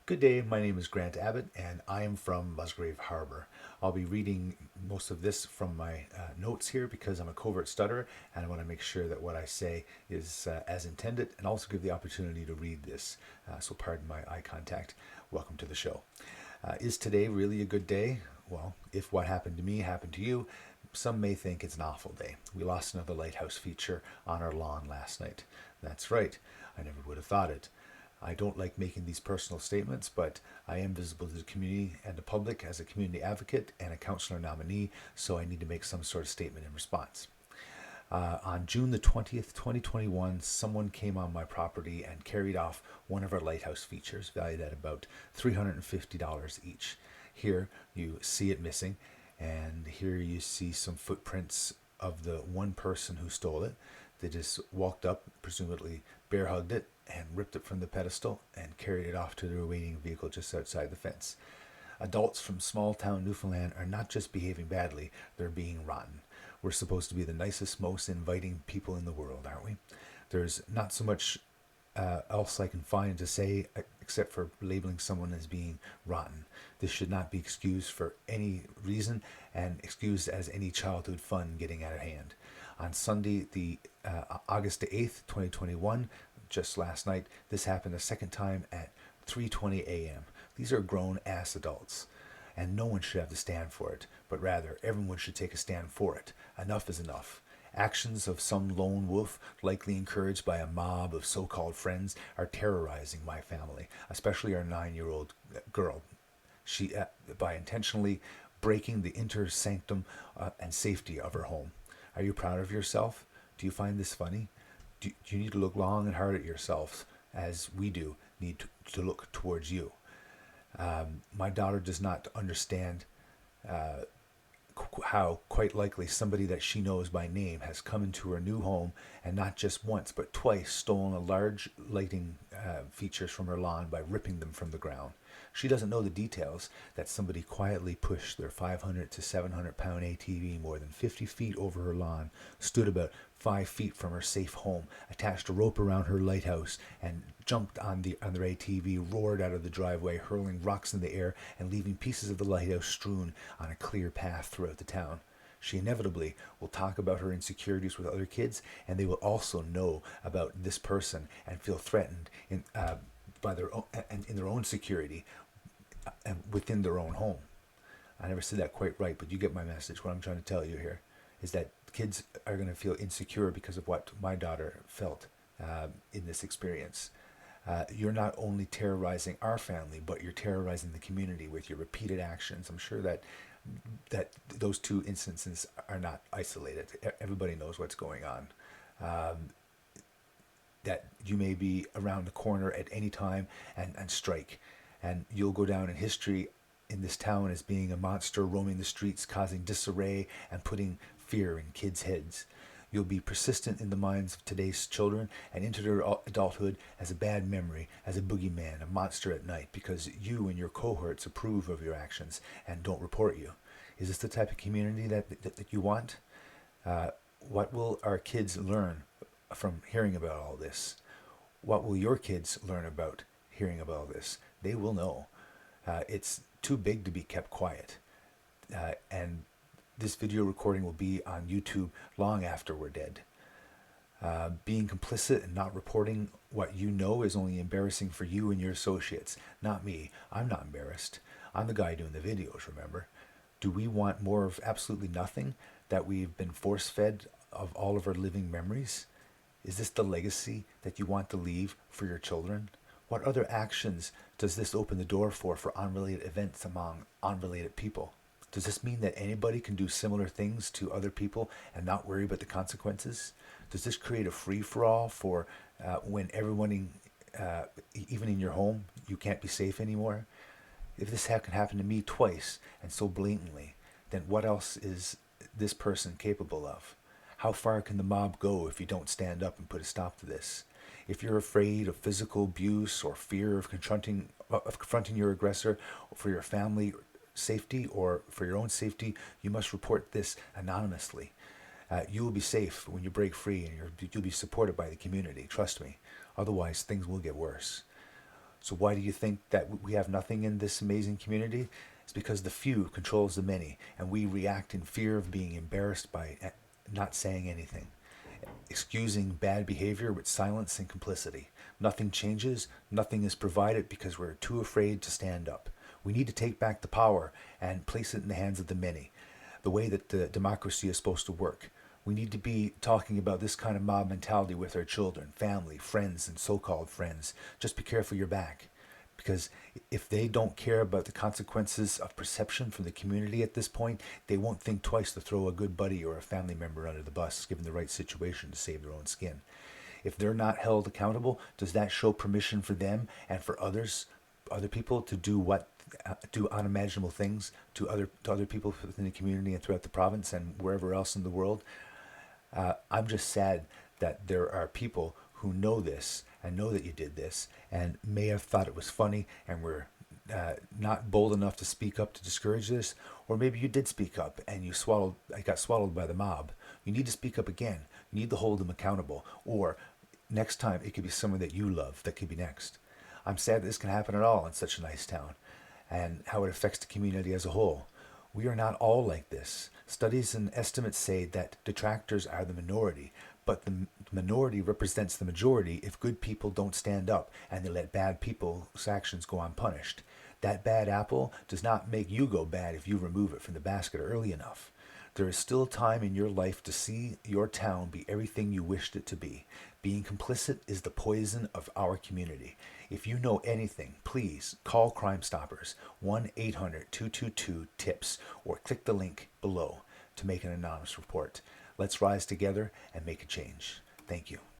Good day, my name is Grant Abbott and I am from Musgrave, Harbour. I'll be reading most of this from my notes here because I'm a covert stutterer and I want to make sure that what I say is as intended and also give the opportunity to read this. So pardon my eye contact. Welcome to the show. Is today really a good day? Well, if what happened to me happened to you, some may think it's an awful day. We lost another Lighthouse feature on our lawn last night. That's right, I never would have thought it. I don't like making these personal statements, but I am visible to the community and the public as a community advocate and a councillor nominee, so I need to make some sort of statement in response. On June the 20th, 2021, someone came on my property and carried off one of our Lighthouse features, valued at about $350 each. Here you see it missing, and here you see some footprints of the one person who stole it. They just walked up, presumably bear hugged it, and ripped it from the pedestal and carried it off to their waiting vehicle just outside the fence. Adults from small town Newfoundland are not just behaving badly, they're being rotten. We're supposed to be the nicest, most inviting people in the world, aren't we? There's not so much else I can find to say except for labeling someone as being rotten. This should not be excused for any reason and excused as any childhood fun getting out of hand. On Sunday, the August the 8th, 2021, just last night, this happened a second time at 3:20 a.m. These are grown-ass adults, and no one should have to stand for it, but rather everyone should take a stand for it. Enough is enough. Actions of some lone wolf, likely encouraged by a mob of so-called friends, are terrorizing my family, especially our 9-year-old girl. She, by intentionally breaking the inner sanctum and safety of her home. Are you proud of yourself? Do you find this funny? Do you need to look long and hard at yourselves, as we do need to look towards you? My daughter does not understand how quite likely somebody that she knows by name has come into her new home and not just once but twice stolen a large lighting features from her lawn by ripping them from the ground. She doesn't know the details that somebody quietly pushed their 500 to 700 pound ATV more than 50 feet over her lawn, stood about 5 feet from her safe home, attached a rope around her lighthouse, and jumped on their ATV, roared out of the driveway, hurling rocks in the air and leaving pieces of the lighthouse strewn on a clear path throughout the town. She inevitably will talk about her insecurities with other kids, and they will also know about this person and feel threatened by their own, and in their own security and within their own home. I never said that quite right, but you get my message. What I'm trying to tell you here is that kids are going to feel insecure because of what my daughter felt in this experience. You're not only terrorizing our family, but you're terrorizing the community with your repeated actions. I'm sure that those two instances are not isolated. Everybody knows what's going on. That you may be around the corner at any time and strike, and you'll go down in history in this town as being a monster roaming the streets, causing disarray and putting fear in kids' heads. You'll be persistent in the minds of today's children and into their adulthood as a bad memory, as a boogeyman, a monster at night, because you and your cohorts approve of your actions and don't report you. Is this the type of community that you want? What will our kids learn from hearing about all this? What will your kids learn about hearing about all this? They will know. It's too big to be kept quiet. And this video recording will be on YouTube long after we're dead. Being complicit and not reporting what you know is only embarrassing for you and your associates, not me. I'm not embarrassed. I'm the guy doing the videos, remember? Do we want more of absolutely nothing that we've been force-fed of all of our living memories? Is this the legacy that you want to leave for your children? What other actions does this open the door for unrelated events among unrelated people? Does this mean that anybody can do similar things to other people and not worry about the consequences? Does this create a free-for-all for when everyone, even in your home, you can't be safe anymore? If this can happen to me twice and so blatantly, then what else is this person capable of? How far can the mob go if you don't stand up and put a stop to this? If you're afraid of physical abuse or fear of confronting your aggressor for your family safety or for your own safety, you must report this anonymously. You will be safe when you break free, and you'll be supported by the community. Trust me. Otherwise, things will get worse. So why do you think that we have nothing in this amazing community? It's because the few controls the many, and we react in fear of being embarrassed by not saying anything, excusing bad behavior with silence and complicity. Nothing changes, nothing is provided because we're too afraid to stand up. We need to take back the power and place it in the hands of the many, the way that the democracy is supposed to work. We need to be talking about this kind of mob mentality with our children, family, friends, and so called friends. Just be careful your back. Because if they don't care about the consequences of perception from the community at this point, they won't think twice to throw a good buddy or a family member under the bus, given the right situation to save their own skin. If they're not held accountable, does that show permission for them and for other people to do do unimaginable things to other people within the community and throughout the province and wherever else in the world? I'm just sad that there are people who know this and know that you did this and may have thought it was funny and were not bold enough to speak up to discourage this, or maybe you did speak up and I got swallowed by the mob. You need to speak up again. You need to hold them accountable, or next time it could be someone that you love that could be next. I'm sad that this can happen at all in such a nice town, and how it affects the community as a whole. We are not all like this. Studies and estimates say that detractors are the minority, but the minority represents the majority if good people don't stand up and they let bad people's actions go unpunished. That bad apple does not make you go bad if you remove it from the basket early enough. There is still time in your life to see your town be everything you wished it to be. Being complicit is the poison of our community. If you know anything, please call Crime Stoppers 1-800-222-TIPS or click the link below to make an anonymous report. Let's rise together and make a change. Thank you.